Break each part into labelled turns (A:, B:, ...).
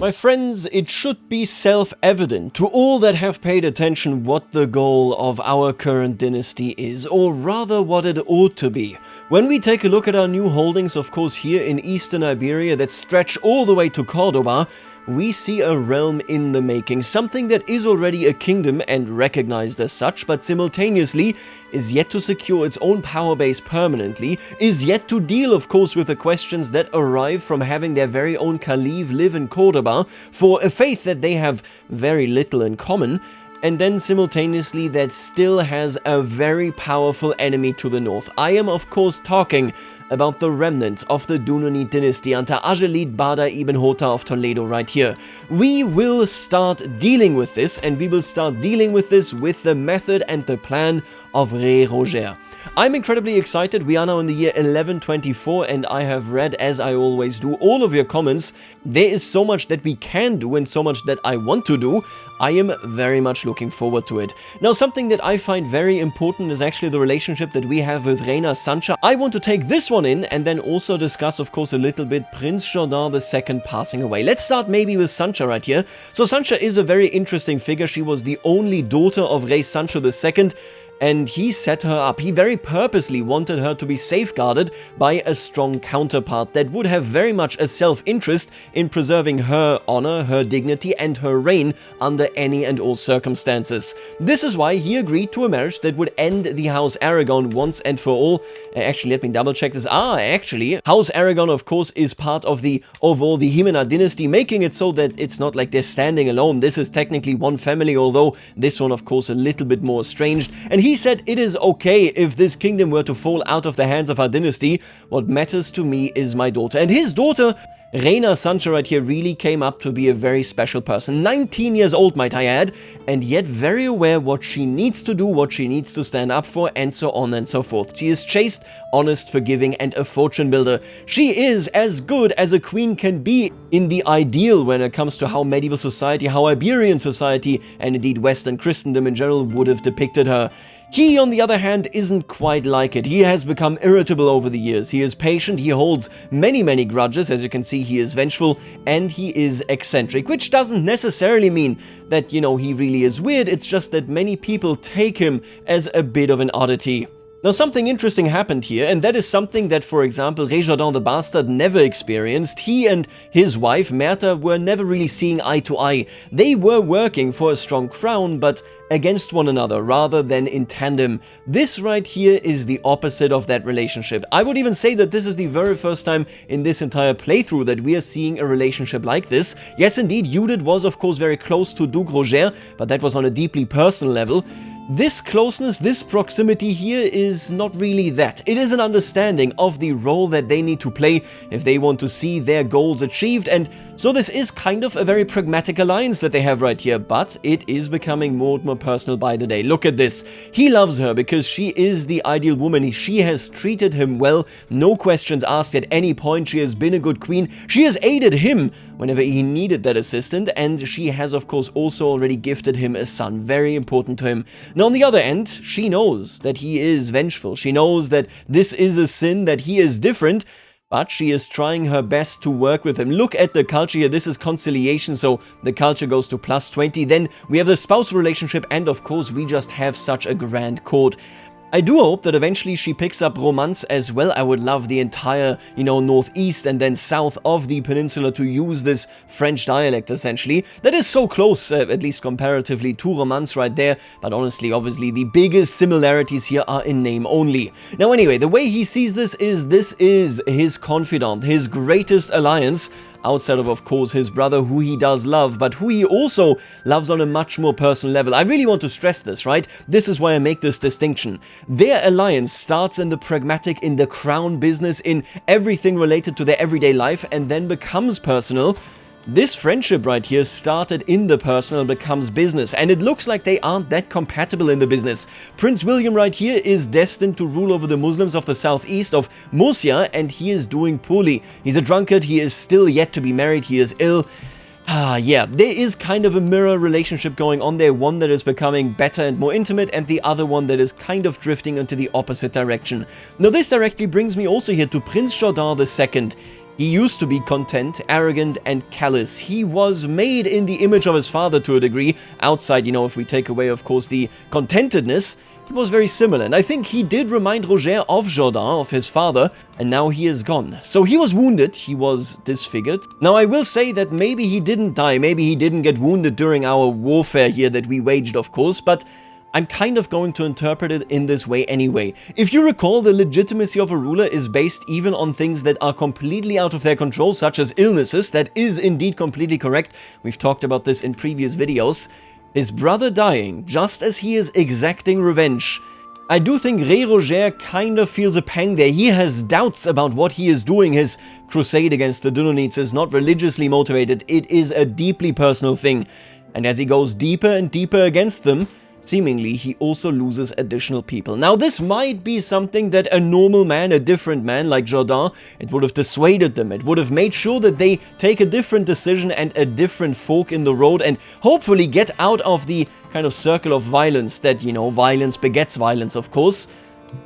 A: My friends, it should be self-evident to all that have paid attention what the goal of our current dynasty is, or rather what it ought to be. When we take a look at our new holdings, of course here in eastern Iberia that stretch all the way to Cordoba, we see a realm in the making, something that is already a kingdom and recognized as such, but simultaneously is yet to secure its own power base permanently, is yet to deal of course with the questions that arrive from having their very own Caliph live in Cordoba for a faith that they have very little in common, and then simultaneously that still has a very powerful enemy to the north. I am of course talking about the remnants of the Dunoni dynasty under Ajelid Bada ibn Hota of Toledo right here. We will start dealing with this, and we will start dealing with this with the method and the plan of Rey Roger. I'm incredibly excited. We are now in the year 1124 and I have read, as I always do, all of your comments. There is so much that we can do and so much that I want to do. I am very much looking forward to it. Now, something that I find very important is actually the relationship that we have with Reina Sancha. I want to take this one in and then also discuss, of course, a little bit Prince Jordan II passing away. Let's start maybe with Sancha right here. So Sancha is a very interesting figure. She was the only daughter of Rey Sancho II. And he set her up. He very purposely wanted her to be safeguarded by a strong counterpart that would have very much a self-interest in preserving her honor, her dignity, and her reign under any and all circumstances. This is why he agreed to a marriage that would end the House Aragon once and for all. Actually, let me double check this. Actually, House Aragon, of course, is part of the overall the Jimena dynasty, making it so that it's not like they're standing alone. This is technically one family, although this one, of course, a little bit more estranged. And he said it is okay if this kingdom were to fall out of the hands of our dynasty. What matters to me is my daughter. And his daughter, Reina Sancha right here, really came up to be a very special person. 19 years old, might I add, and yet very aware what she needs to do, what she needs to stand up for, and so on and so forth. She is chaste, honest, forgiving, and a fortune builder. She is as good as a queen can be in the ideal when it comes to how medieval society, how Iberian society, and indeed Western Christendom in general would have depicted her. He, on the other hand, isn't quite like it. He has become irritable over the years. He is patient, he holds many grudges. As you can see, he is vengeful, and he is eccentric, which doesn't necessarily mean that, you know, he really is weird. It's just that many people take him as a bit of an oddity. Now, something interesting happened here, and that is something that, for example, Rey Jordan the Bastard never experienced. He and his wife, Märtha, were never really seeing eye to eye. They were working for a strong crown, but against one another rather than in tandem. This right here is the opposite of that relationship. I would even say that this is the very first time in this entire playthrough that we are seeing a relationship like this. Yes, indeed, Judith was, of course, very close to Duke Roger, but that was on a deeply personal level. This closeness, this proximity here is not really that. It is an understanding of the role that they need to play if they want to see their goals achieved, and so this is kind of a very pragmatic alliance that they have right here, but it is becoming more and more personal by the day. Look at this. He loves her because she is the ideal woman. She has treated him well, no questions asked at any point. She has been a good queen. She has aided him whenever he needed that assistant, and she has of course also already gifted him a son, very important to him. Now on the other end, she knows that he is vengeful. She knows that this is a sin, that he is different, but she is trying her best to work with him. Look at the culture here. This is conciliation, so the culture goes to +20. Then we have the spousal relationship, and of course we just have such a grand court. I do hope that eventually she picks up Romance as well. I would love the entire, northeast and then south of the peninsula to use this French dialect, essentially. That is so close, at least comparatively, to Romance right there. But honestly, obviously, the biggest similarities here are in name only. Now, anyway, the way he sees this is his confidant, his greatest alliance, outside of course, his brother, who he does love, but who he also loves on a much more personal level. I really want to stress this, right? This is why I make this distinction. Their alliance starts in the pragmatic, in the crown business, in everything related to their everyday life, and then becomes personal. This friendship right here started in the personal, becomes business, and it looks like they aren't that compatible in the business. Prince William right here is destined to rule over the Muslims of the southeast of Murcia, and he is doing poorly. He's a drunkard, he is still yet to be married, he is ill. Yeah, there is kind of a mirror relationship going on there, one that is becoming better and more intimate, and the other one that is kind of drifting into the opposite direction. Now this directly brings me also here to Prince Jordan II. He used to be content, arrogant, and callous. He was made in the image of his father to a degree. Outside, if we take away, of course, the contentedness, he was very similar. And I think he did remind Roger of Jourdain, of his father, and now he is gone. So he was wounded, he was disfigured. Now I will say that maybe he didn't die, maybe he didn't get wounded during our warfare here that we waged, of course, but I'm kind of going to interpret it in this way anyway. If you recall, the legitimacy of a ruler is based even on things that are completely out of their control, such as illnesses. That is indeed completely correct. We've talked about this in previous videos. His brother dying, just as he is exacting revenge. I do think Rey Roger kind of feels a pang there. He has doubts about what he is doing. His crusade against the Dunonites is not religiously motivated. It is a deeply personal thing. And as he goes deeper and deeper against them, seemingly, he also loses additional people. Now, this might be something that a normal man, a different man like Jourdain, it would have dissuaded them. It would have made sure that they take a different decision and a different fork in the road and hopefully get out of the kind of circle of violence that, violence begets violence, of course.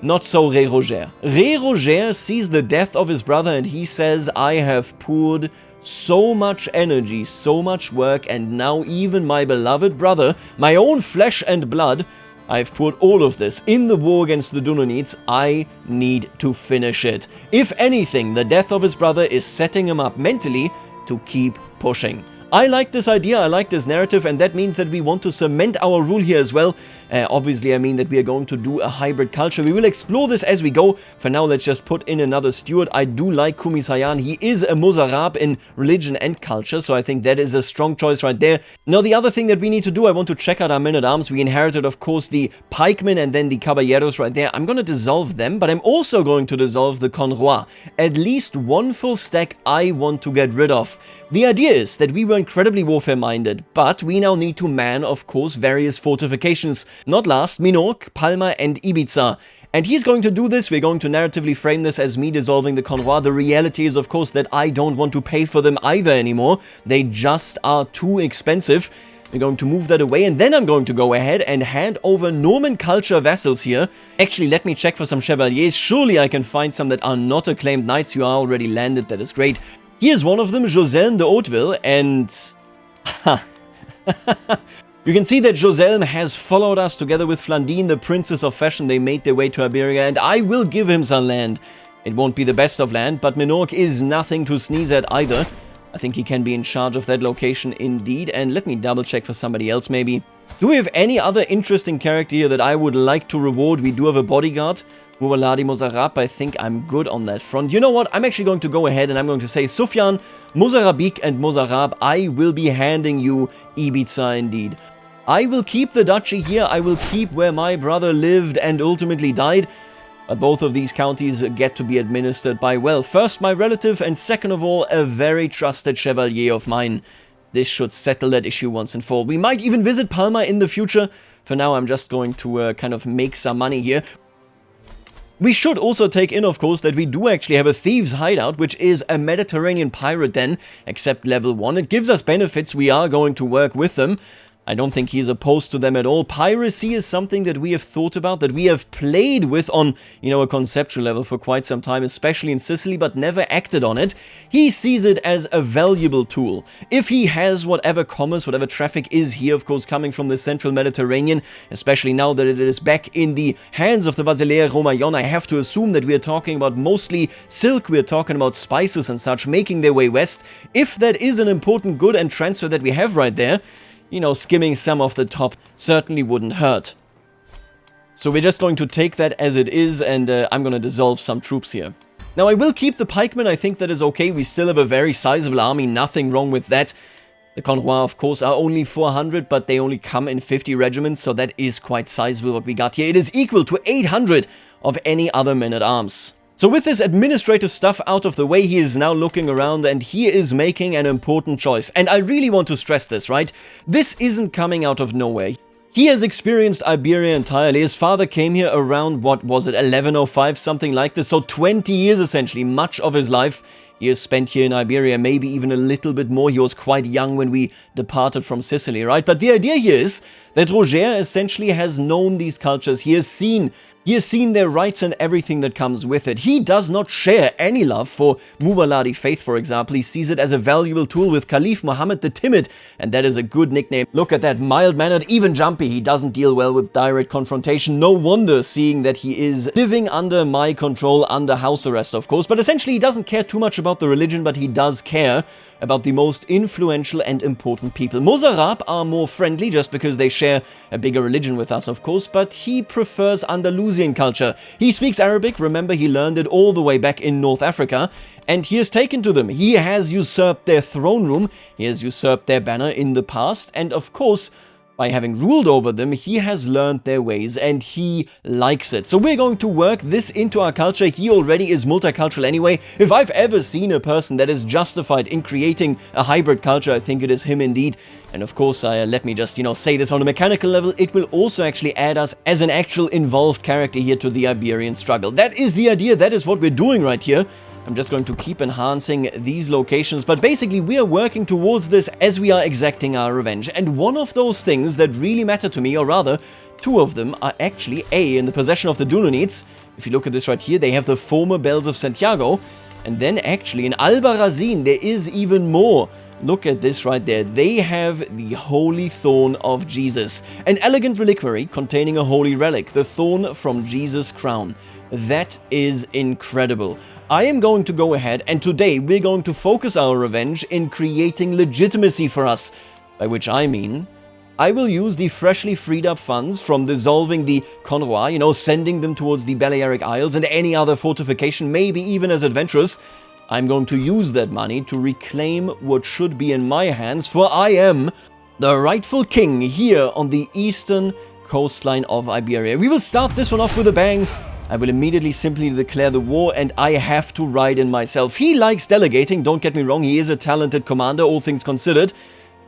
A: Not so Rey Roger. Rey Roger sees the death of his brother and he says, I have poured so much energy, so much work, and now even my beloved brother, my own flesh and blood, I've poured all of this in the war against the Dunonites. I need to finish it. If anything, the death of his brother is setting him up mentally to keep pushing. I like this idea, I like this narrative, and that means that we want to cement our rule here as well. Obviously, I mean that we are going to do a hybrid culture. We will explore this as we go. For now, let's just put in another steward. I do like Kumisayan. He is a Mozarab in religion and culture, so I think that is a strong choice right there. Now, the other thing that we need to do, I want to check out our men-at-arms. We inherited, of course, the pikemen and then the caballeros right there. I'm going to dissolve them, but I'm also going to dissolve the conroi. At least one full stack I want to get rid of. The idea is that we were incredibly warfare-minded, but we now need to man, of course, various fortifications. Not last, Minorque, Palma, and Ibiza. And he's going to do this. We're going to narratively frame this as me dissolving the conroi. The reality is, of course, that I don't want to pay for them either anymore. They just are too expensive. We're going to move that away, and then I'm going to go ahead and hand over Norman culture vassals here. Actually, let me check for some chevaliers. Surely I can find some that are not acclaimed knights. You are already landed. That is great. Here's one of them, Joselme de Hauteville, and... You can see that Joselme has followed us together with Flandine, the princess of fashion. They made their way to Iberia, and I will give him some land. It won't be the best of land, but Minorque is nothing to sneeze at either. I think he can be in charge of that location indeed, and let me double check for somebody else maybe. Do we have any other interesting character here that I would like to reward? We do have a bodyguard. Moualadi Mozarab, I think I'm good on that front. You know what? I'm actually going to go ahead and I'm going to say Sufyan, Mozarabik, and Mozarab. I will be handing you Ibiza indeed. I will keep the duchy here. I will keep where my brother lived and ultimately died. But both of these counties get to be administered by, well, first my relative and second of all, a very trusted chevalier of mine. This should settle that issue once and for all. We might even visit Palma in the future. For now, I'm just going to kind of make some money here. We should also take in, of course, that we do actually have a thieves' hideout, which is a Mediterranean pirate den, except level 1. It gives us benefits. We are going to work with them. I don't think he is opposed to them at all. Piracy is something that we have thought about, that we have played with on, a conceptual level for quite some time, especially in Sicily, but never acted on it. He sees it as a valuable tool. If he has whatever commerce, whatever traffic is here, of course, coming from the central Mediterranean, especially now that it is back in the hands of the Basileia Romayon, I have to assume that we are talking about mostly silk, we are talking about spices and such making their way west. If that is an important good and transfer that we have right there, skimming some off the top certainly wouldn't hurt. So we're just going to take that as it is, and I'm going to dissolve some troops here. Now, I will keep the pikemen. I think that is okay. We still have a very sizable army. Nothing wrong with that. The conroi, of course, are only 400, but they only come in 50 regiments, so that is quite sizable what we got here. It is equal to 800 of any other men-at-arms. So with this administrative stuff out of the way, he is now looking around and he is making an important choice. And I really want to stress this, right? This isn't coming out of nowhere. He has experienced Iberia entirely. His father came here around, what was it, 1105, something like this. So 20 years essentially, much of his life he has spent here in Iberia, maybe even a little bit more. He was quite young when we departed from Sicily, right? But the idea here is that Roger essentially has known these cultures. He has seen He has seen their rights and everything that comes with it. He does not share any love for Mubaladi faith, for example. He sees it as a valuable tool with Caliph Muhammad the Timid, and that is a good nickname. Look at that, mild-mannered, even jumpy. He doesn't deal well with direct confrontation. No wonder, seeing that he is living under my control, under house arrest, of course. But essentially, he doesn't care too much about the religion, but he does care about the most influential and important people. Mozarab are more friendly just because they share a bigger religion with us, of course, but he prefers Andalusian culture. He speaks Arabic, remember he learned it all the way back in North Africa, and he has taken to them. He has usurped their throne room, he has usurped their banner in the past, and of course, by having ruled over them, he has learned their ways and he likes it. So we're going to work this into our culture. He already is multicultural anyway. If I've ever seen a person that is justified in creating a hybrid culture, I think it is him indeed. And of course, let me just, say this on a mechanical level, it will also actually add us as an actual involved character here to the Iberian struggle. That is the idea, that is what we're doing right here. I'm just going to keep enhancing these locations, but basically we are working towards this as we are exacting our revenge. And one of those things that really matter to me, or rather, two of them are actually in the possession of the Dununites. If you look at this right here, they have the former bells of Santiago, and then actually in Albarracin there is even more. Look at this right there. They have the Holy Thorn of Jesus, an elegant reliquary containing a holy relic, the thorn from Jesus' crown. That is incredible. I am going to go ahead and today we're going to focus our revenge in creating legitimacy for us. By which I mean, I will use the freshly freed up funds from dissolving the Conroi, sending them towards the Balearic Isles and any other fortification, maybe even as adventurous. I'm going to use that money to reclaim what should be in my hands, for I am the rightful king here on the eastern coastline of Iberia. We will start this one off with a bang. I will immediately simply declare the war, and I have to ride in myself. He likes delegating, don't get me wrong, he is a talented commander, all things considered,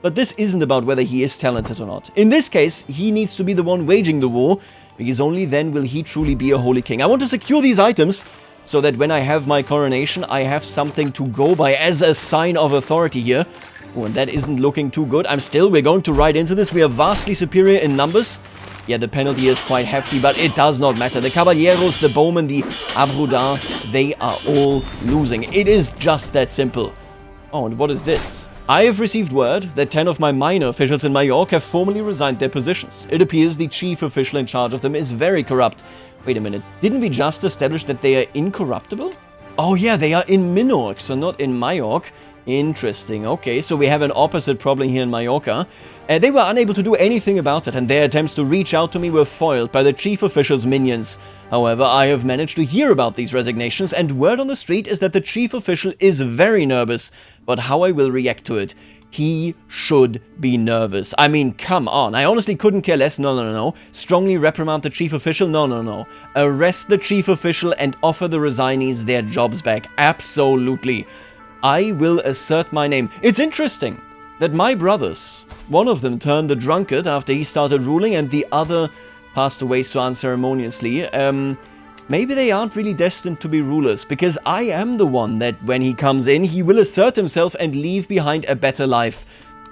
A: but this isn't about whether he is talented or not. In this case, he needs to be the one waging the war, because only then will he truly be a holy king. I want to secure these items, so that when I have my coronation, I have something to go by as a sign of authority here. Oh, and that isn't looking too good. We're going to ride into this. We are vastly superior in numbers. Yeah, the penalty is quite hefty, but it does not matter. The Caballeros, the Bowmen, the Abrudin, they are all losing. It is just that simple. Oh, and what is this? I have received word that 10 of my minor officials in Majorque have formally resigned their positions. It appears the chief official in charge of them is very corrupt. Wait a minute, didn't we just establish that they are incorruptible? Oh yeah, they are in Minorque, so not in Majorque. Interesting, okay, so we have an opposite problem here in Majorca. They were unable to do anything about it, and their attempts to reach out to me were foiled by the chief official's minions. However, I have managed to hear about these resignations, and word on the street is that the chief official is very nervous. But how I will react to it? He should be nervous. I mean, come on, I honestly couldn't care less. No. Strongly reprimand the chief official? No. Arrest the chief official and offer the resignees their jobs back. Absolutely. I will assert my name. It's interesting that my brothers, one of them turned a drunkard after he started ruling, and the other passed away so unceremoniously. Maybe they aren't really destined to be rulers, because I am the one that when he comes in, he will assert himself and leave behind a better life.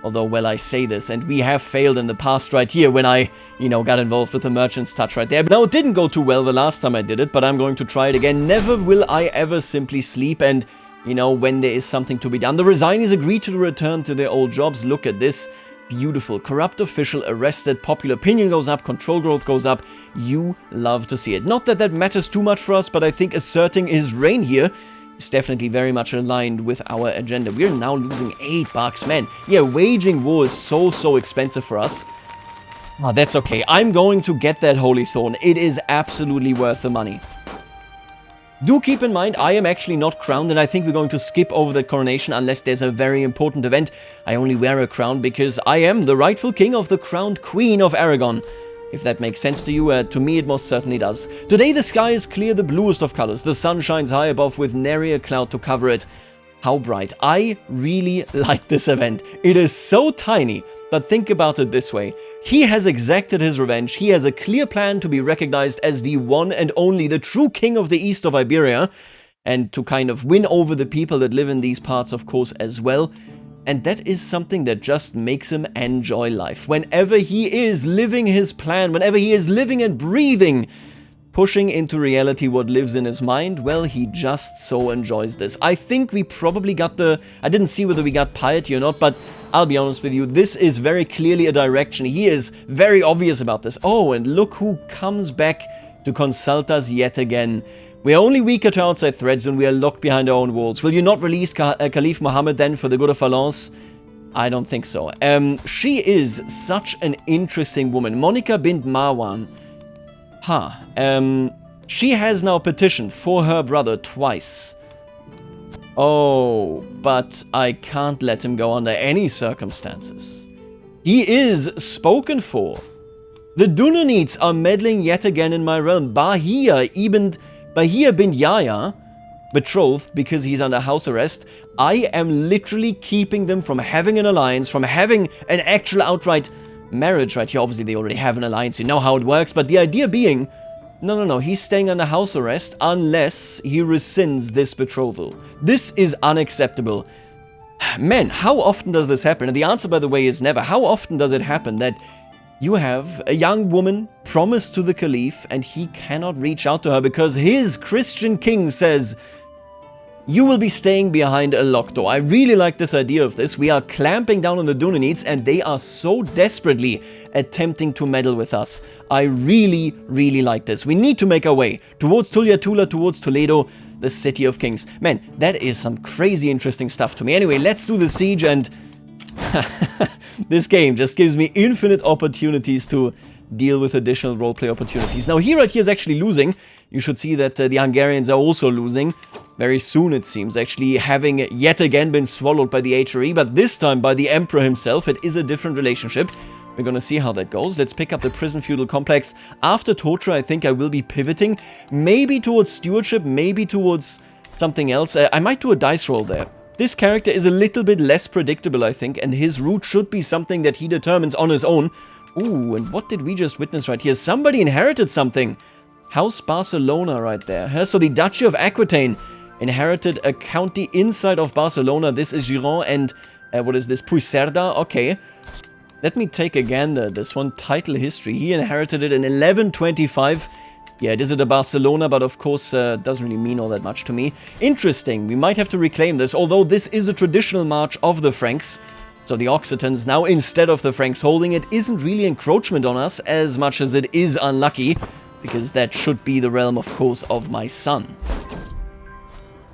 A: Although, well, I say this, and we have failed in the past right here when I, got involved with the merchant's touch right there. But now, it didn't go too well the last time I did it, but I'm going to try it again. Never will I ever simply sleep and when there is something to be done. The resignees agree to return to their old jobs. Look at this. Beautiful. Corrupt official arrested. Popular opinion goes up. Control growth goes up. You love to see it. Not that that matters too much for us, but I think asserting his reign here is definitely very much aligned with our agenda. We are now losing $8, man. Yeah, waging war is so expensive for us. Oh, that's okay. I'm going to get that Holy Thorn. It is absolutely worth the money. Do keep in mind, I am actually not crowned, and I think we're going to skip over that coronation unless there's a very important event. I only wear a crown because I am the rightful king of the crowned Queen of Aragon. If that makes sense to you, to me it most certainly does. Today the sky is clear, the bluest of colors. The sun shines high above with nary a cloud to cover it. How bright. I really like this event. It is so tiny, but think about it this way. He has exacted his revenge. He has a clear plan to be recognized as the one and only, the true king of the east of Iberia, and to kind of win over the people that live in these parts, of course, as well. And that is something that just makes him enjoy life. Whenever he is living his plan, whenever he is living and breathing pushing into reality what lives in his mind, well, he just so enjoys this. I think we probably got I didn't see whether we got piety or not, but I'll be honest with you, this is very clearly a direction. He is very obvious about this. Oh, and look who comes back to consult us yet again. We are only weaker to outside threats when we are locked behind our own walls. Will you not release Caliph Muhammad then for the good of Valence? I don't think so. She is such an interesting woman. Monica bint Marwan. She has now petitioned for her brother twice. Oh, but I can't let him go under any circumstances. He is spoken for. The Dunanites are meddling yet again in my realm. Bahia bint Yahya, betrothed because he's under house arrest. I am literally keeping them from having an alliance, from having an actual outright marriage right here. Obviously, they already have an alliance. You know how it works. But the idea being, no. He's staying under house arrest unless he rescinds this betrothal. This is unacceptable. Men, how often does this happen? And the answer, by the way, is never. How often does it happen that you have a young woman promised to the Caliph and he cannot reach out to her because his Christian king says, you will be staying behind a locked door. I really like this idea of this. We are clamping down on the Dunanites and they are so desperately attempting to meddle with us. I really, really like this. We need to make our way towards Tuliatula, towards Toledo, the city of kings. Man, that is some crazy interesting stuff to me. Anyway, let's do the siege, and this game just gives me infinite opportunities to deal with additional roleplay opportunities. Now, right here is actually losing. You should see that the Hungarians are also losing. Very soon, it seems, actually having yet again been swallowed by the HRE, but this time by the Emperor himself. It is a different relationship. We're gonna see how that goes. Let's pick up the prison feudal complex. After torture, I think I will be pivoting. Maybe towards stewardship, maybe towards something else. I might do a dice roll there. This character is a little bit less predictable, I think, and his route should be something that he determines on his own. Ooh, and what did we just witness right here? Somebody inherited something. House Barcelona right there. So the Duchy of Aquitaine inherited a county inside of Barcelona. This is Giron and, what is this? Puigcerda? Okay. Let me take again this one, title history. He inherited it in 1125. Yeah, it is at a Barcelona, but of course doesn't really mean all that much to me. Interesting, we might have to reclaim this, although this is a traditional march of the Franks. So the Occitans now, instead of the Franks holding it, isn't really encroachment on us as much as it is unlucky, because that should be the realm, of course, of my son.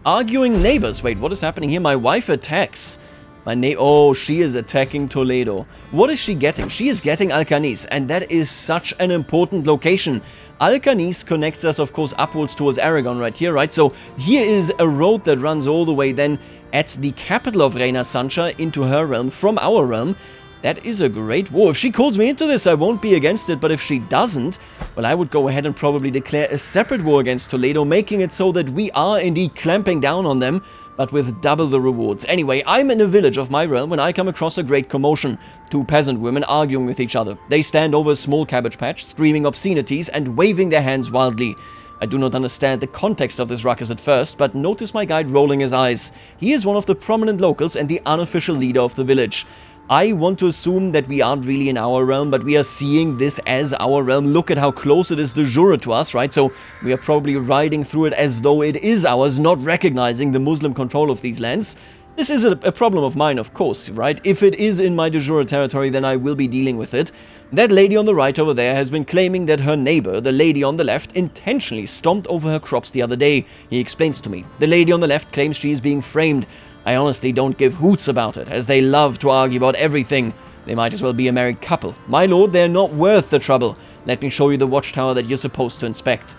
A: Arguing neighbors. Wait, what is happening here? My wife attacks. Oh, she is attacking Toledo. What is she getting? She is getting Alcanis, and that is such an important location. Alcanis connects us, of course, upwards towards Aragon right here, right? So here is a road that runs all the way then at the capital of Reina Sancha into her realm from our realm. That is a great war. If she calls me into this, I won't be against it, but if she doesn't, well, I would go ahead and probably declare a separate war against Toledo, making it so that we are indeed clamping down on them, but with double the rewards. Anyway, I'm in a village of my realm when I come across a great commotion. Two peasant women arguing with each other. They stand over a small cabbage patch, screaming obscenities and waving their hands wildly. I do not understand the context of this ruckus at first, but notice my guide rolling his eyes. He is one of the prominent locals and the unofficial leader of the village. I want to assume that we aren't really in our realm, but we are seeing this as our realm. Look at how close it is de jure to us, right? So we are probably riding through it as though it is ours, not recognizing the Muslim control of these lands. This is a problem of mine, of course, right? If it is in my de jure territory, then I will be dealing with it. That lady on the right over there has been claiming that her neighbor, the lady on the left, intentionally stomped over her crops the other day. He explains to me. The lady on the left claims she is being framed. I honestly don't give hoots about it, as they love to argue about everything. They might as well be a married couple. My lord, they're not worth the trouble. Let me show you the watchtower that you're supposed to inspect.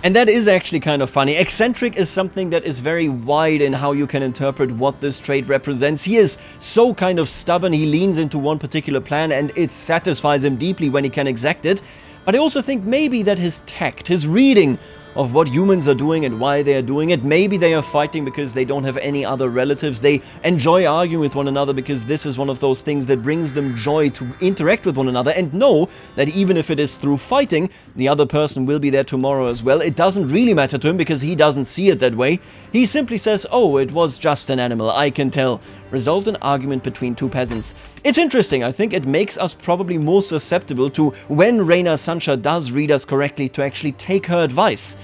A: And that is actually kind of funny. Eccentric is something that is very wide in how you can interpret what this trait represents. He is so kind of stubborn, he leans into one particular plan and it satisfies him deeply when he can exact it. But I also think maybe that his tact, his reading of what humans are doing and why they are doing it. Maybe they are fighting because they don't have any other relatives. They enjoy arguing with one another because this is one of those things that brings them joy to interact with one another and know that even if it is through fighting, the other person will be there tomorrow as well. It doesn't really matter to him because he doesn't see it that way. He simply says, oh, it was just an animal, I can tell, resolved an argument between two peasants. It's interesting, I think it makes us probably more susceptible to, when Reina Sancha does read us correctly, to actually take her advice.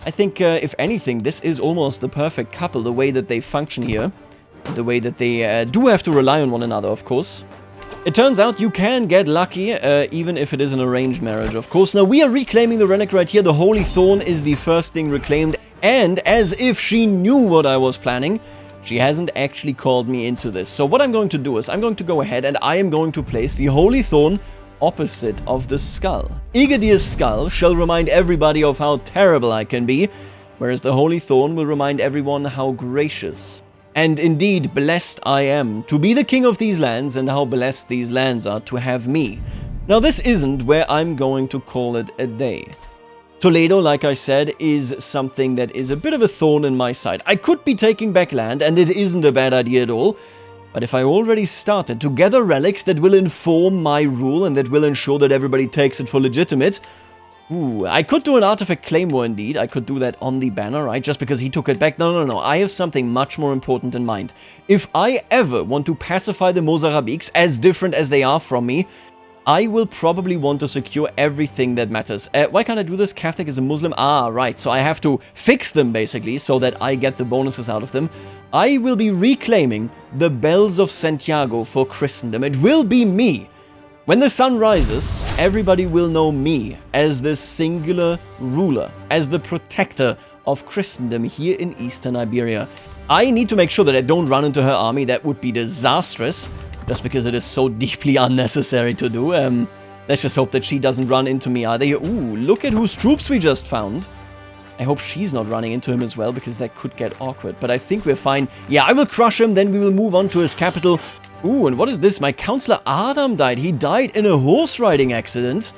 A: I think, if anything, this is almost the perfect couple, the way that they function here. The way that they do have to rely on one another, of course. It turns out you can get lucky, even if it is an arranged marriage, of course. Now, we are reclaiming the relic right here. The Holy Thorn is the first thing reclaimed. And as if she knew what I was planning, she hasn't actually called me into this. So what I'm going to do is I'm going to go ahead and I am going to place the Holy Thorn opposite of the skull. Igadir's skull shall remind everybody of how terrible I can be, whereas the Holy Thorn will remind everyone how gracious and indeed blessed I am to be the king of these lands, and how blessed these lands are to have me. Now, this isn't where I'm going to call it a day. Toledo, like I said, is something that is a bit of a thorn in my side. I could be taking back land, and it isn't a bad idea at all. But if I already started to gather relics that will inform my rule and that will ensure that everybody takes it for legitimate, I could do an Artifact Claymore indeed. I could do that on the banner, right? Just because he took it back. No. I have something much more important in mind. If I ever want to pacify the Mozarabiks, as different as they are from me, I will probably want to secure everything that matters. Why can't I do this? Catholic is a Muslim. Ah, right. So I have to fix them, basically, so that I get the bonuses out of them. I will be reclaiming the Bells of Santiago for Christendom. It will be me. When the sun rises, everybody will know me as the singular ruler, as the protector of Christendom here in Eastern Iberia. I need to make sure that I don't run into her army. That would be disastrous, just because it is so deeply unnecessary to do. Let's just hope that she doesn't run into me either. Ooh, look at whose troops we just found. I hope she's not running into him as well, because that could get awkward. But I think we're fine. Yeah, I will crush him, then we will move on to his capital. Ooh, and what is this? My Councillor Adam died. He died in a horse riding accident.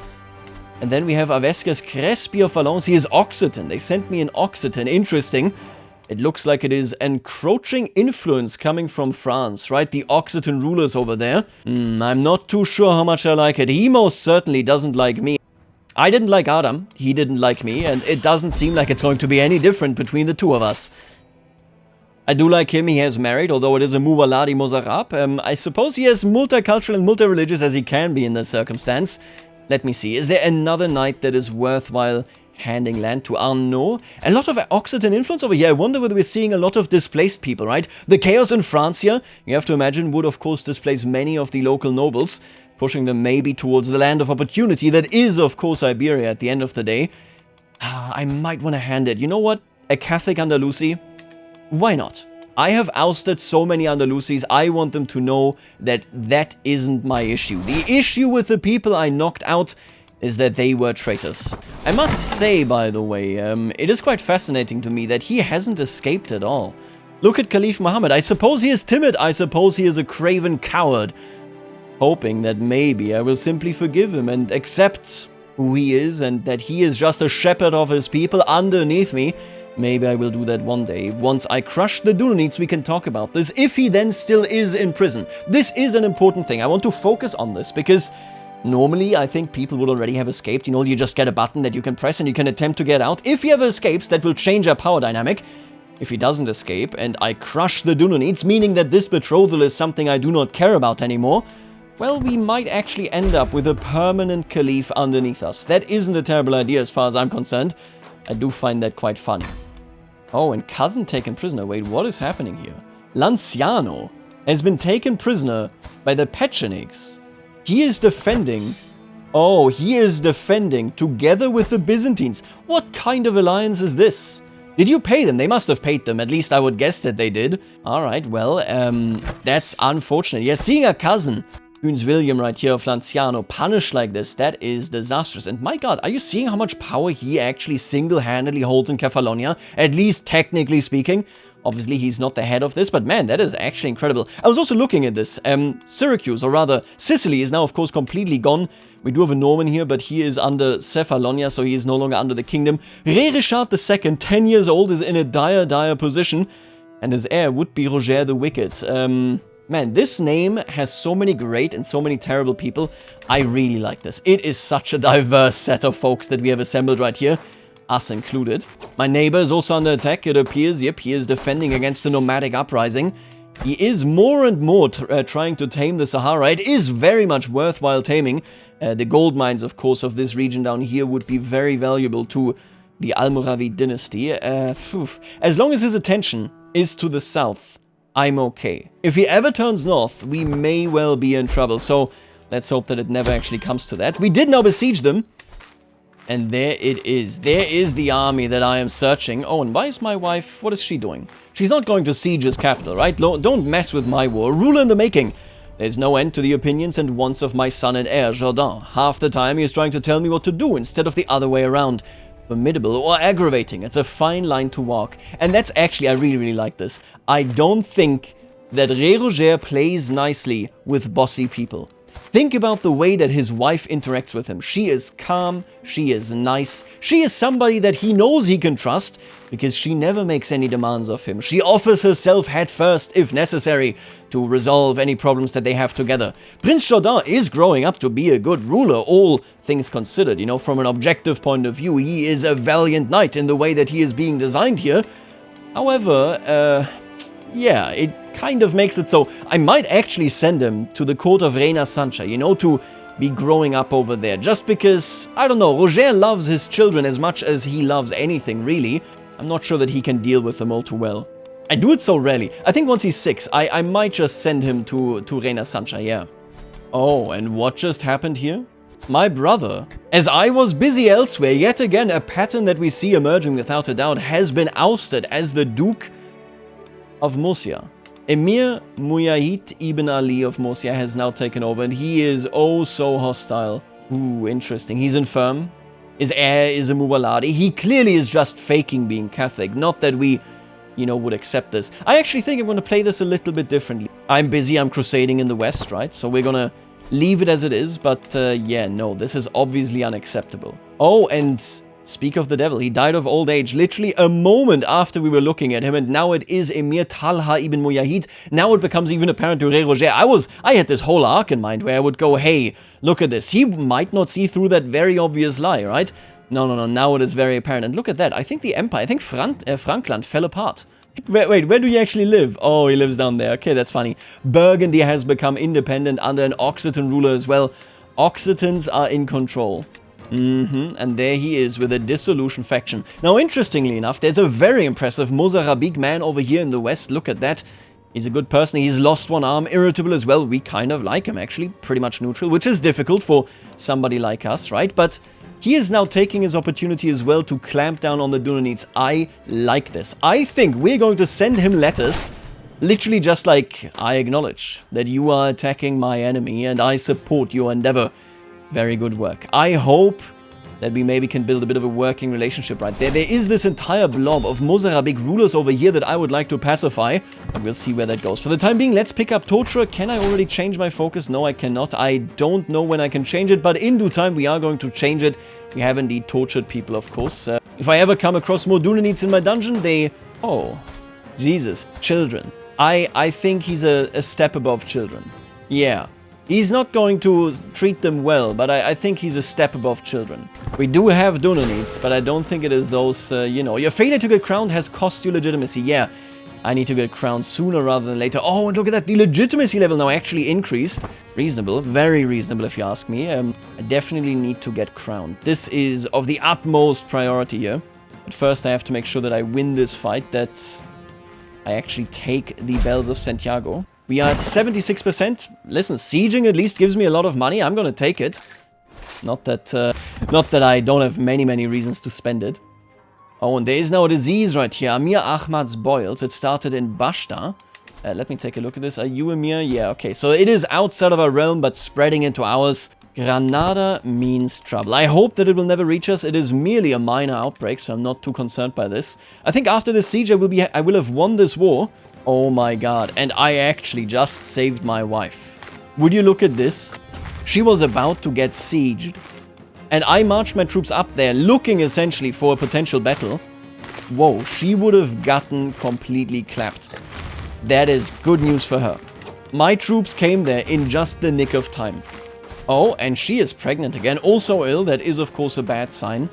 A: And then we have Avescas Crespi of Valence. He is Occitan. They sent me an Occitan. Interesting. It looks like it is encroaching influence coming from France, right? The Occitan rulers over there. I'm not too sure how much I like it. He most certainly doesn't like me. I didn't like Adam. He didn't like me. And it doesn't seem like it's going to be any different between the two of us. I do like him. He has married, although it is a Muwaladi Mozarab. I suppose he is multicultural and multi-religious as he can be in this circumstance. Let me see. Is there another knight that is worthwhile handing land to? Arnaud? A lot of Occitan influence over here. I wonder whether we're seeing a lot of displaced people, right? The chaos in France here, you have to imagine, would of course displace many of the local nobles, pushing them maybe towards the land of opportunity that is, of course, Iberia at the end of the day. I might want to hand it. You know what? A Catholic Andalusi? Why not? I have ousted so many Andalusis. I want them to know that that isn't my issue. The issue with the people I knocked out is that they were traitors. I must say, by the way, it is quite fascinating to me that he hasn't escaped at all. Look at Caliph Muhammad. I suppose he is timid. I suppose he is a craven coward. Hoping that maybe I will simply forgive him and accept who he is and that he is just a shepherd of his people underneath me. Maybe I will do that one day. Once I crush the Dunanites, we can talk about this, if he then still is in prison. This is an important thing. I want to focus on this, because normally I think people would already have escaped. You know, you just get a button that you can press and you can attempt to get out. If he ever escapes, that will change our power dynamic. If he doesn't escape, and I crush the Dunanites, meaning that this betrothal is something I do not care about anymore, well, we might actually end up with a permanent caliph underneath us. That isn't a terrible idea as far as I'm concerned. I do find that quite funny. Oh, and cousin taken prisoner. Wait, what is happening here? Lanciano has been taken prisoner by the Pechenegs. He is defending... Oh, he is defending together with the Byzantines. What kind of alliance is this? Did you pay them? They must have paid them. At least I would guess that they did. Alright, well, that's unfortunate. Yeah, seeing a cousin... Prince William right here of Lanciano punished like this, that is disastrous. And my god, are you seeing how much power he actually single-handedly holds in Kefalonia? At least technically speaking. Obviously, he's not the head of this, but man, that is actually incredible. I was also looking at this. Syracuse, or rather, Sicily is now, of course, completely gone. We do have a Norman here, but he is under Cephalonia, so he is no longer under the kingdom. Re Richard II, 10 years old, is in a dire, dire position. And his heir would be Roger the Wicked. Man, this name has so many great and so many terrible people. I really like this. It is such a diverse set of folks that we have assembled right here, us included. My neighbor is also under attack, it appears. Yep, he is defending against a nomadic uprising. He is more and more trying to tame the Sahara. It is very much worthwhile taming. The gold mines, of course, of this region down here would be very valuable to the Almoravid dynasty. As long as his attention is to the south, I'm okay. If he ever turns north, we may well be in trouble. So let's hope that it never actually comes to that. We did now besiege them. And there it is. There is the army that I am searching. Oh, and why is my wife... What is she doing? She's not going to siege his capital, right? Don't mess with my war. Ruler in the making. There's no end to the opinions and wants of my son and heir, Jourdan. Half the time he is trying to tell me what to do instead of the other way around. Formidable or aggravating. It's a fine line to walk. And that's actually... I really, really like this. I don't think that Roger plays nicely with bossy people. Think about the way that his wife interacts with him. She is calm, she is nice, she is somebody that he knows he can trust because she never makes any demands of him. She offers herself head first, if necessary, to resolve any problems that they have together. Prince Jourdan is growing up to be a good ruler, all things considered. You know, from an objective point of view, he is a valiant knight in the way that he is being designed here. However, yeah, it kind of makes it so I might actually send him to the court of Reina Sancha, you know, to be growing up over there. Just because, I don't know, Roger loves his children as much as he loves anything, really. I'm not sure that he can deal with them all too well. I do it so rarely. I think once he's 6, I might just send him to Reina Sancha, yeah. Oh, and what just happened here? My brother, as I was busy elsewhere, yet again a pattern that we see emerging without a doubt, has been ousted as the Duke of Murcia. Emir Mujahid ibn Ali of Murcia has now taken over, and he is oh so hostile. Ooh, interesting. He's infirm. His heir is a Muwaladi. He clearly is just faking being Catholic. Not that we, you know, would accept this. I actually think I'm going to play this a little bit differently. I'm busy, I'm crusading in the west, right? So we're going to leave it as it is, but yeah, no, this is obviously unacceptable. Oh, and... speak of the devil, he died of old age literally a moment after we were looking at him, and now it is Emir Talha ibn Mujahid. Now it becomes even apparent to Roger. I had this whole arc in mind where I would go, hey, look at this. He might not see through that very obvious lie, right? No, now it is very apparent. And look at that. I think the empire, I think Frankland fell apart. Wait, where do you actually live? Oh, he lives down there. Okay, that's funny. Burgundy has become independent under an Occitan ruler as well. Occitans are in control. And there he is with a dissolution faction. Now, interestingly enough, there's a very impressive Mozarabig man over here in the west. Look at that. He's a good person. He's lost one arm, irritable as well. We kind of like him, actually. Pretty much neutral, which is difficult for somebody like us, right? But he is now taking his opportunity as well to clamp down on the Dunanites. I like this. I think we're going to send him letters, literally just like, I acknowledge that you are attacking my enemy and I support your endeavor. Very good work. I hope that we maybe can build a bit of a working relationship right there. There is this entire blob of Mozarabig rulers over here that I would like to pacify, but we'll see where that goes. For the time being, let's pick up torture. Can I already change my focus? No, I cannot. I don't know when I can change it, but in due time, we are going to change it. We have indeed tortured people, of course. If I ever come across more Dunanites in my dungeon, they... Oh, Jesus. Children. I think he's a step above children. Yeah. He's not going to treat them well, but I think he's a step above children. We do have Dunanites, but I don't think it is those, you know... Your failure to get crowned has cost you legitimacy. Yeah, I need to get crowned sooner rather than later. Oh, and look at that. The legitimacy level now actually increased. Reasonable. Very reasonable, if you ask me. I definitely need to get crowned. This is of the utmost priority here. But first, I have to make sure that I win this fight, that I actually take the Bells of Santiago. We are at 76%. Listen, sieging at least gives me a lot of money. I'm gonna take it. Not that I don't have many reasons to spend it. Oh, and there is now a disease right here. Amir Ahmad's boils. It started in Bashta. Let me take a look at this. Are you Amir? Yeah, okay. So it is outside of our realm, but spreading into ours. Granada means trouble. I hope that it will never reach us. It is merely a minor outbreak, so I'm not too concerned by this. I think after this siege, I will have won this war. Oh my god, and I actually just saved my wife. Would you look at this? She was about to get sieged, and I marched my troops up there looking essentially for a potential battle. Whoa, she would have gotten completely clapped. That is good news for her. My troops came there in just the nick of time. Oh, and she is pregnant again, also ill. That is of course a bad sign.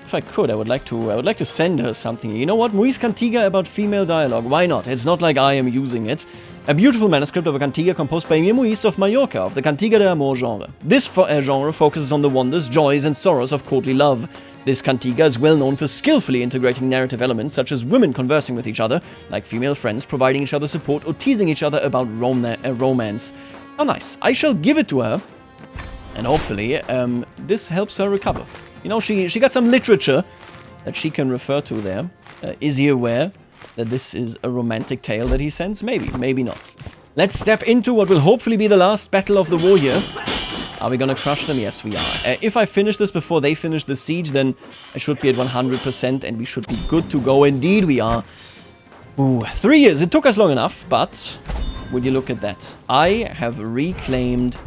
A: If I could, I would like to send her something. You know what? Muis Cantiga about female dialogue. Why not? It's not like I am using it. A beautiful manuscript of a cantiga composed by Mir Muis of Mallorca, of the Cantiga de Amor genre. This genre focuses on the wonders, joys, and sorrows of courtly love. This cantiga is well known for skillfully integrating narrative elements such as women conversing with each other, like female friends, providing each other support, or teasing each other about romance. How nice. I shall give it to her, and hopefully this helps her recover. You know, she got some literature that she can refer to there. Is he aware that this is a romantic tale that he sends? Maybe, maybe not. Let's step into what will hopefully be the last battle of the war here. Are we gonna crush them? Yes, we are. If I finish this before they finish the siege, then I should be at 100% and we should be good to go. Indeed we are. Ooh, 3 years. It took us long enough, but would you look at that? I have reclaimed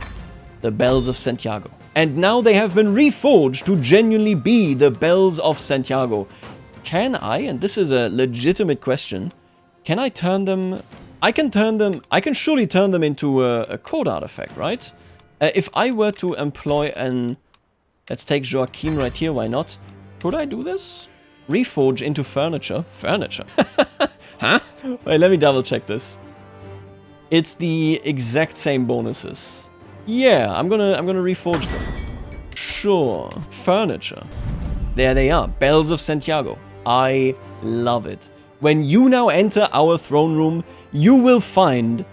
A: the Bells of Santiago. And now they have been reforged to genuinely be the Bells of Santiago. Can I, and this is a legitimate question, can I turn them... I can surely turn them into a code artifact, right? If I were to employ an... Let's take Joachim right here, why not? Could I do this? Reforge into furniture. Furniture? Huh? Wait, let me double check this. It's the exact same bonuses. Yeah, I'm gonna reforge them. Sure. Furniture. There they are. Bells of Santiago. I love it. When you now enter our throne room, you will find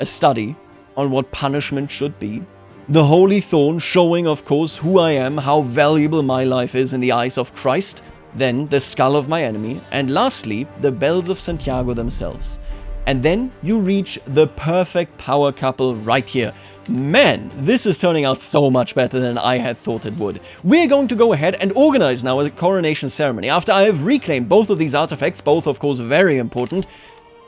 A: a study on what punishment should be. The Holy Thorn showing, of course, who I am, how valuable my life is in the eyes of Christ. Then the skull of my enemy. And lastly, the Bells of Santiago themselves. And then you reach the perfect power couple right here. Man, this is turning out so much better than I had thought it would. We're going to go ahead and organize now a coronation ceremony. After I have reclaimed both of these artifacts, both of course very important,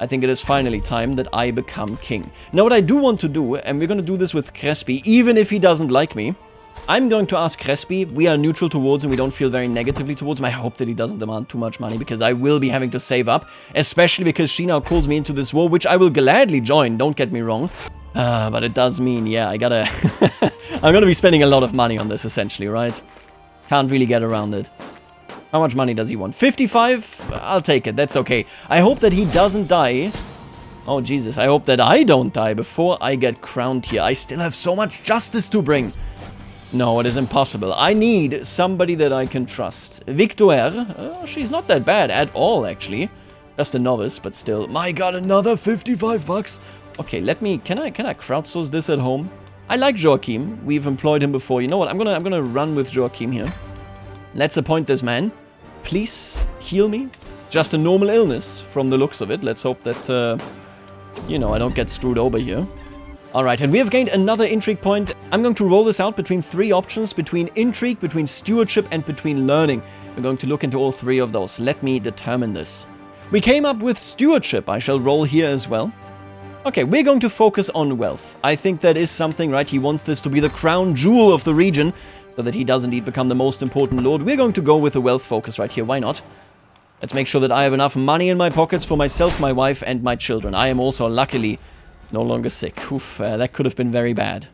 A: I think it is finally time that I become king. Now what I do want to do, and we're going to do this with Crespi, even if he doesn't like me, I'm going to ask Crespi, we are neutral towards him, we don't feel very negatively towards him. I hope that he doesn't demand too much money, because I will be having to save up, especially because she now calls me into this war, which I will gladly join, don't get me wrong. But it does mean, yeah, I gotta... I'm gonna be spending a lot of money on this, essentially, right? Can't really get around it. How much money does he want? 55? I'll take it, that's okay. I hope that he doesn't die. Oh, Jesus, I hope that I don't die before I get crowned here. I still have so much justice to bring. No, it is impossible. I need somebody that I can trust. Victoire, she's not that bad at all, actually. Just a novice, but still. My God, another 55 bucks. Okay, can I crowdsource this at home? I like Joachim. We've employed him before. You know what? I'm gonna run with Joachim here. Let's appoint this man. Please heal me. Just a normal illness from the looks of it. Let's hope that, you know, I don't get screwed over here. Alright, and we have gained another intrigue point. I'm going to roll this out between 3 options, between intrigue, between stewardship, and between learning. We're going to look into all 3 of those. Let me determine this. We came up with stewardship. I shall roll here as well. Okay, we're going to focus on wealth. I think that is something, right? He wants this to be the crown jewel of the region, so that he does indeed become the most important lord. We're going to go with a wealth focus right here. Why not? Let's make sure that I have enough money in my pockets for myself, my wife, and my children. I am also, luckily, no longer sick. Oof, that could have been very bad.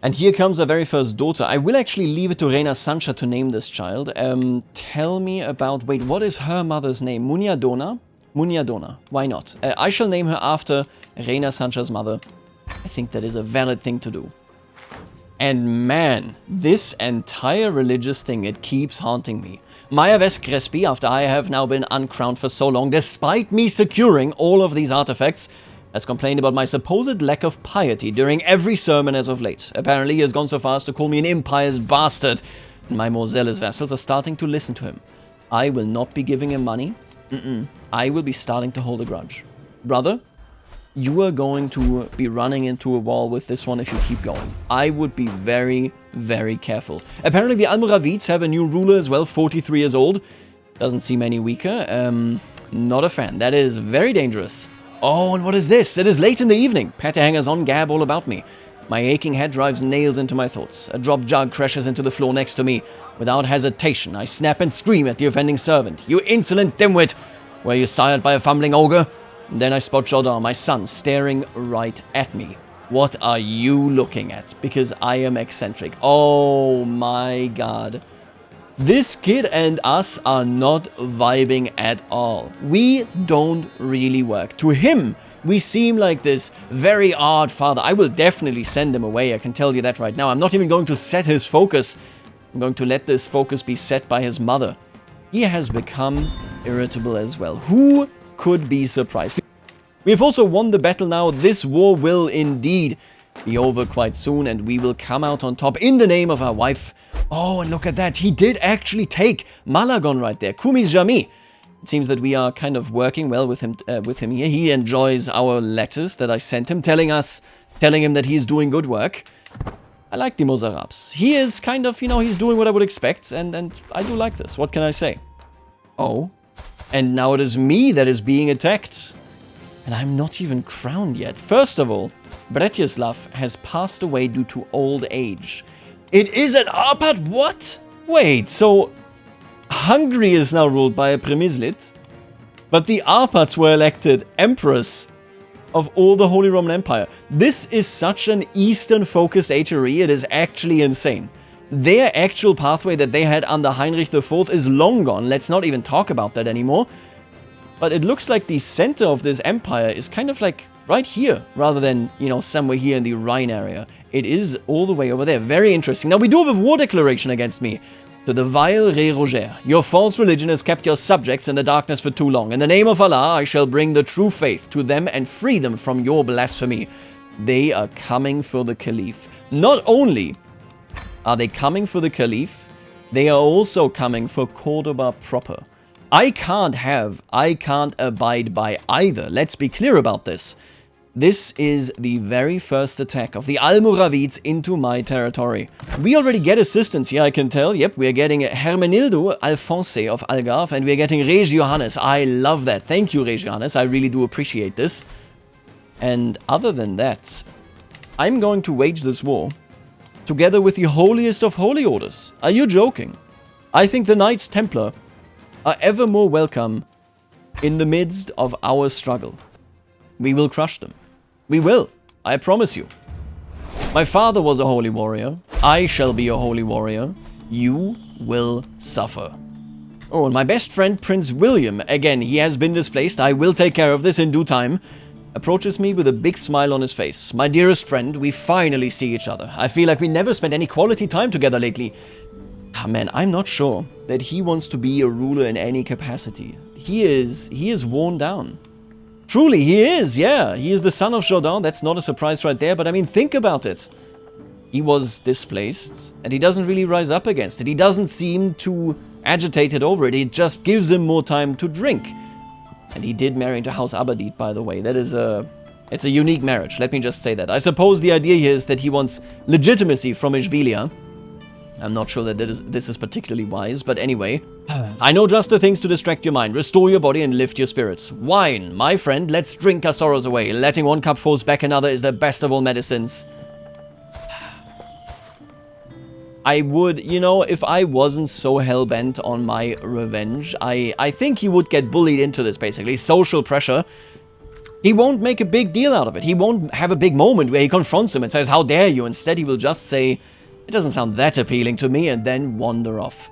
A: And here comes our very first daughter. I will actually leave it to Reina Sancha to name this child. Tell me about... Wait, what is her mother's name? Munyadona? Munyadona. Why not? I shall name her after Reina Sancha's mother. I think that is a valid thing to do. And man, this entire religious thing, it keeps haunting me. Maya West Crespi, after I have now been uncrowned for so long, despite me securing all of these artifacts, has complained about my supposed lack of piety during every sermon as of late. Apparently he has gone so far as to call me an impious bastard, and my more zealous vassals are starting to listen to him. I will not be giving him money. I will be starting to hold a grudge. Brother, you are going to be running into a wall with this one if you keep going. I would be very, very careful. Apparently the Almoravids have a new ruler as well, 43 years old. Doesn't seem any weaker. Not a fan. That is very dangerous. Oh, and what is this? It is late in the evening. Pate hangers on gab all about me. My aching head drives nails into my thoughts. A dropped jug crashes into the floor next to me. Without hesitation, I snap and scream at the offending servant. You insolent dimwit! Were you sired by a fumbling ogre? And then I spot Jordan, my son, staring right at me. What are you looking at? Because I am eccentric. Oh my God. This kid and us are not vibing at all. We don't really work. To him, we seem like this very odd father. I will definitely send him away, I can tell you that right now. I'm not even going to set his focus. I'm going to let this focus be set by his mother. He has become irritable as well. Who could be surprised? We have also won the battle now. This war will indeed be over quite soon, and we will come out on top in the name of our wife. Oh, and look at that. He did actually take Malagon right there. Kumis Jami. It seems that we are kind of working well with him here. He enjoys our letters that I sent him, telling him that he's doing good work. I like the Mozarabs. He is kind of, you know, he's doing what I would expect, and I do like this. What can I say? Oh, and now it is me that is being attacked. And I'm not even crowned yet. First of all, Bretislav has passed away due to old age. It is an Arpad? What? Wait, so Hungary is now ruled by a Premislid, but the Arpads were elected emperors of all the Holy Roman Empire. This is such an Eastern-focused HRE, it is actually insane. Their actual pathway that they had under Heinrich IV is long gone. Let's not even talk about that anymore. But it looks like the center of this empire is kind of like right here, rather than, you know, somewhere here in the Rhine area. It is all the way over there. Very interesting. Now, we do have a war declaration against me. To the vile Rey Roger, your false religion has kept your subjects in the darkness for too long. In the name of Allah, I shall bring the true faith to them and free them from your blasphemy. They are coming for the Caliph. Not only are they coming for the Caliph, they are also coming for Cordoba proper. I can't abide by either. Let's be clear about this. This is the very first attack of the Almoravids into my territory. We already get assistance here, I can tell. Yep, we are getting Hermenildo Alphonse of Algarve, and we are getting Regiohannes. I love that. Thank you, Regiohannes. I really do appreciate this. And other than that, I'm going to wage this war together with the holiest of holy orders. Are you joking? I think the Knights Templar are ever more welcome in the midst of our struggle. We will crush them. We will. I promise you. My father was a holy warrior. I shall be a holy warrior. You will suffer. Oh, and my best friend Prince William, again, he has been displaced. I will take care of this in due time. Approaches me with a big smile on his face. My dearest friend, we finally see each other. I feel like we never spent any quality time together lately. Ah, man, I'm not sure that he wants to be a ruler in any capacity. He is worn down. Truly, he is, yeah. He is the son of Jourdan. That's not a surprise right there, but I mean, think about it. He was displaced, and he doesn't really rise up against it. He doesn't seem too agitated over it. It just gives him more time to drink. And he did marry into House Aberdeen, by the way. That is it's a unique marriage, let me just say that. I suppose the idea here is that he wants legitimacy from Ishbilia. I'm not sure that this is particularly wise, but anyway. I know just the things to distract your mind, restore your body, and lift your spirits. Wine, my friend, let's drink our sorrows away. Letting one cup force back another is the best of all medicines. I would, you know, if I wasn't so hell-bent on my revenge, I think he would get bullied into this, basically. Social pressure. He won't make a big deal out of it. He won't have a big moment where he confronts him and says, how dare you? Instead, he will just say, it doesn't sound that appealing to me, and then wander off.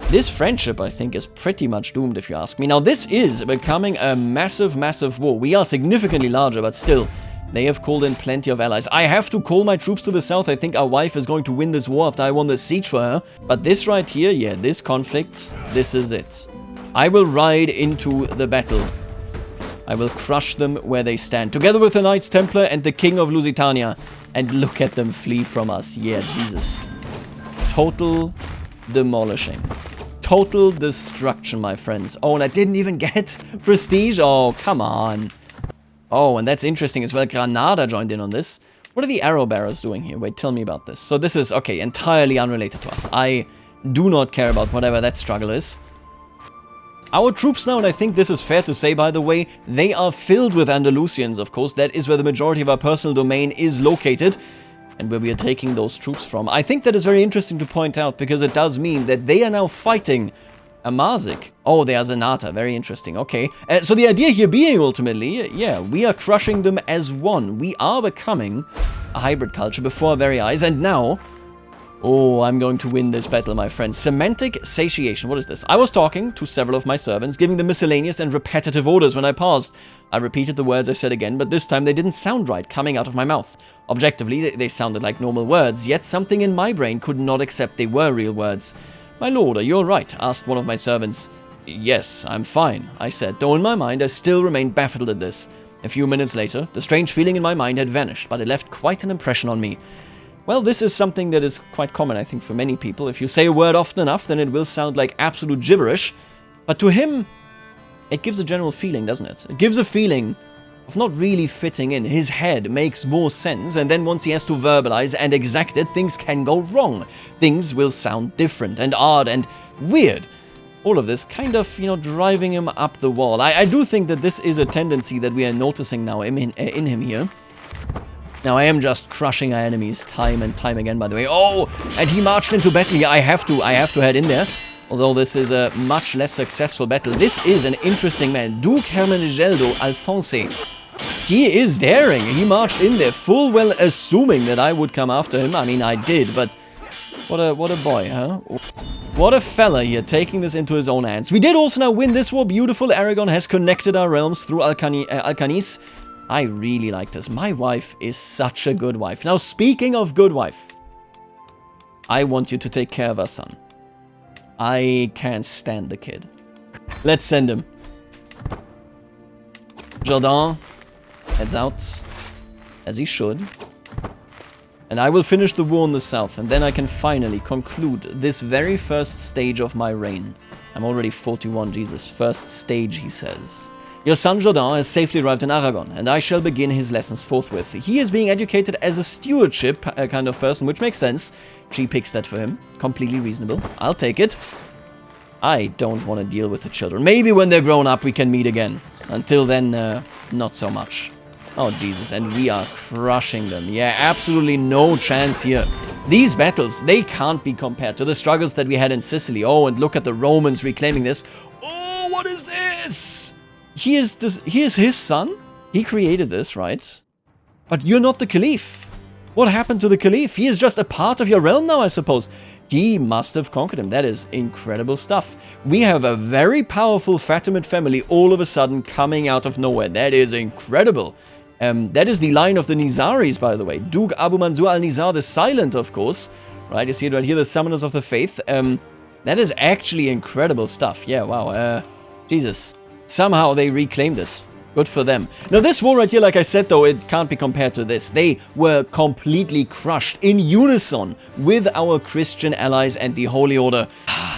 A: This friendship, I think, is pretty much doomed, if you ask me. Now, this is becoming a massive, massive war. We are significantly larger, but still, they have called in plenty of allies. I have to call my troops to the south. I think our wife is going to win this war after I won the siege for her. But this right here, yeah, this conflict, this is it. I will ride into the battle. I will crush them where they stand, together with the Knights Templar and the King of Lusitania. And look at them flee from us. Yeah, Jesus. Total demolishing. Total destruction, my friends. Oh, and I didn't even get prestige? Oh, come on. Oh, and that's interesting as well. Granada joined in on this. What are the arrow bearers doing here? Wait, tell me about this. So this is, okay, entirely unrelated to us. I do not care about whatever that struggle is. Our troops now, and I think this is fair to say, by the way, they are filled with Andalusians, of course. That is where the majority of our personal domain is located, and where we are taking those troops from. I think that is very interesting to point out, because it does mean that they are now fighting Amazic. Oh, they are Zenata. Very interesting. Okay. So the idea here being, ultimately, yeah, we are crushing them as one. We are becoming a hybrid culture before our very eyes, and now Oh, I'm going to win this battle, my friend. Semantic satiation. What is this? I was talking to several of my servants, giving them miscellaneous and repetitive orders when I paused. I repeated the words I said again, but this time they didn't sound right coming out of my mouth. Objectively, they sounded like normal words, yet something in my brain could not accept they were real words. My lord, are you alright? Asked one of my servants. Yes, I'm fine, I said, though in my mind I still remained baffled at this. A few minutes later, the strange feeling in my mind had vanished, but it left quite an impression on me. Well, this is something that is quite common, I think, for many people. If you say a word often enough, then it will sound like absolute gibberish. But to him, it gives a general feeling, doesn't it? It gives a feeling of not really fitting in. His head makes more sense, and then once he has to verbalize and exact it, things can go wrong. Things will sound different and odd and weird. All of this kind of, driving him up the wall. I do think that this is a tendency that we are noticing now in him here. Now, I am just crushing our enemies time and time again, by the way. Oh, and he marched into battle here. I have to head in there. Although this is a much less successful battle. This is an interesting man. Duke Hermenegildo Alfonso. He is daring. He marched in there full well assuming that I would come after him. I mean, I did, but what a boy, huh? What a fella here, taking this into his own hands. We did also now win this war. Beautiful. Aragon has connected our realms through Alcanis. I really like this. My wife is such a good wife. Now, speaking of good wife, I want you to take care of our son. I can't stand the kid. Let's send him. Jourdan heads out, as he should. And I will finish the war in the south, and then I can finally conclude this very first stage of my reign. I'm already 41, Jesus. First stage, he says. Your son Jourdan has safely arrived in Aragon, and I shall begin his lessons forthwith. He is being educated as a stewardship kind of person, which makes sense. She picks that for him. Completely reasonable. I'll take it. I don't want to deal with the children. Maybe when they're grown up we can meet again. Until then, not so much. Oh, Jesus, and we are crushing them. Yeah, absolutely no chance here. These battles, they can't be compared to the struggles that we had in Sicily. Oh, and look at the Romans reclaiming this. Oh, what is this? He is his son? He created this, right? But you're not the Caliph. What happened to the Caliph? He is just a part of your realm now, I suppose. He must have conquered him. That is incredible stuff. We have a very powerful Fatimid family all of a sudden coming out of nowhere. That is incredible. That is the line of the Nizaris, by the way. Duke Abu Mansur al-Nizar the Silent, of course. Right, you see it right here, the Summoners of the Faith. That is actually incredible stuff. Yeah, wow. Jesus. Somehow they reclaimed it. Good for them. Now this war right here, like I said though, it can't be compared to this. They were completely crushed in unison with our Christian allies and the Holy Order.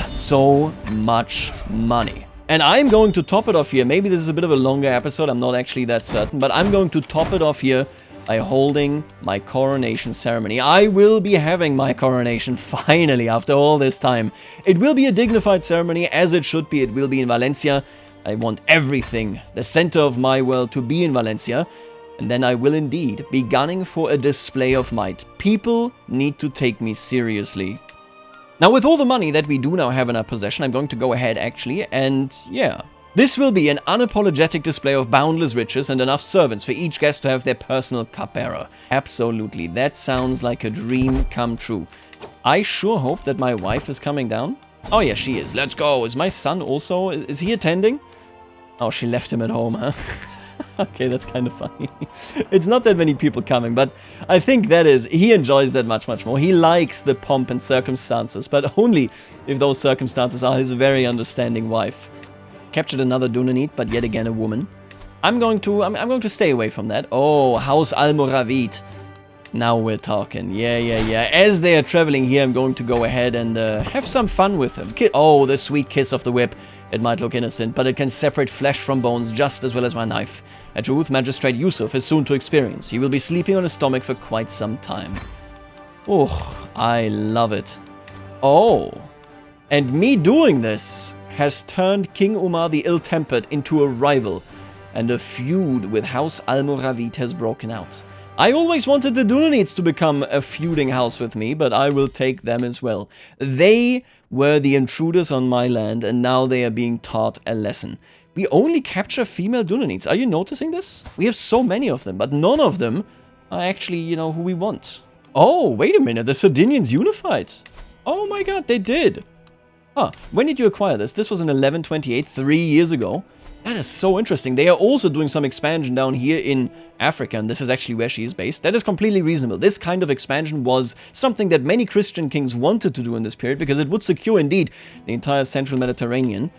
A: So much money. And I'm going to top it off here. Maybe this is a bit of a longer episode, I'm not actually that certain, but I'm going to top it off here by holding my coronation ceremony. I will be having my coronation finally after all this time. It will be a dignified ceremony as it should be. It will be in Valencia. I want everything, the center of my world, to be in Valencia, and then I will indeed be gunning for a display of might. People need to take me seriously. Now, with all the money that we do now have in our possession, I'm going to go ahead, actually, and yeah. This will be an unapologetic display of boundless riches and enough servants for each guest to have their personal cupbearer. Absolutely, that sounds like a dream come true. I sure hope that my wife is coming down. Oh yeah, she is. Let's go. Is my son also, is he attending? Oh, she left him at home, huh? Okay, that's kind of funny. It's not that many people coming, but I think that is, he enjoys that much more. He likes the pomp and circumstances, but only if those circumstances are his very understanding wife. Captured another Dunanite, but yet again a woman. I'm going to stay away from that. Oh, House Almoravid. Now we're talking. Yeah. As they are traveling here, I'm going to go ahead and have some fun with them. Oh, the sweet kiss of the whip. It might look innocent, but it can separate flesh from bones just as well as my knife. A truth Magistrate Yusuf is soon to experience. He will be sleeping on his stomach for quite some time. Oh, I love it. Oh, and me doing this has turned King Umar the Ill-Tempered into a rival, and a feud with House Almoravid has broken out. I always wanted the Dunanites to become a feuding house with me, but I will take them as well. They were the intruders on my land, and now they are being taught a lesson. We only capture female Dunanites. Are you noticing this? We have so many of them, but none of them are actually, who we want. Oh, wait a minute, the Sardinians unified. Oh my god, they did. Huh, when did you acquire this? This was in 1128, 3 years ago. That is so interesting. They are also doing some expansion down here in Africa, and this is actually where she is based. That is completely reasonable. This kind of expansion was something that many Christian kings wanted to do in this period, because it would secure, indeed, the entire central Mediterranean.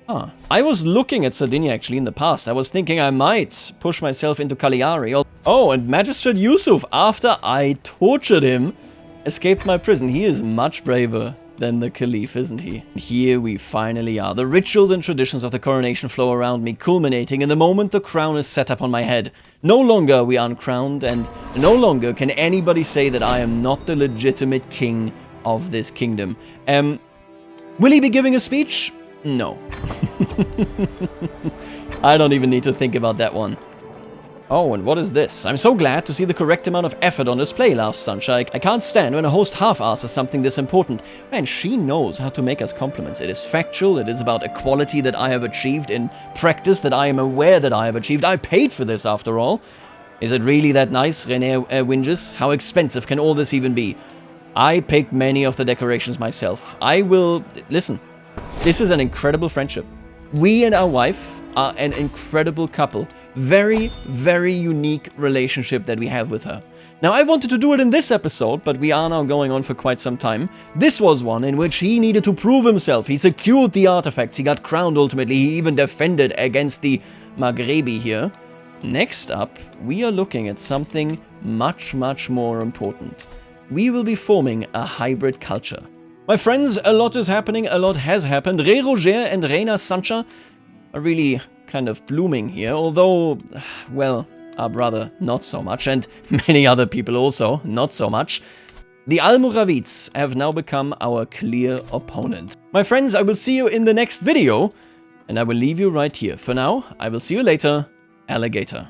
A: Huh. I was looking at Sardinia, actually, in the past. I was thinking I might push myself into Cagliari. Oh, and Magistrate Yusuf, after I tortured him, escaped my prison. He is much braver than the Caliph, isn't he? Here we finally are. The rituals and traditions of the coronation flow around me, culminating in the moment the crown is set up on my head. No longer are we uncrowned, and no longer can anybody say that I am not the legitimate king of this kingdom. Will he be giving a speech? No. I don't even need to think about that one. Oh, and what is this? I'm so glad to see the correct amount of effort on display, laughs Sunshine. I can't stand when a host half-asses something this important. Man, she knows how to make us compliments. It is factual, it is about a quality that I have achieved in practice, that I am aware that I have achieved. I paid for this, after all. Is it really that nice, René whinges? How expensive can all this even be? I picked many of the decorations myself. I will... Listen, this is an incredible friendship. We and our wife are an incredible couple. Very, very unique relationship that we have with her. Now, I wanted to do it in this episode, but we are now going on for quite some time. This was one in which he needed to prove himself. He secured the artifacts, he got crowned ultimately, he even defended against the Maghrebi here. Next up, we are looking at something much, much more important. We will be forming a hybrid culture. My friends, a lot is happening, a lot has happened. Ré Roger and Reina Sancha are really kind of blooming here, although, well, our brother not so much, and many other people also not so much. The Almoravids have now become our clear opponent. My friends, I will see you in the next video, and I will leave you right here. For now, I will see you later, alligator.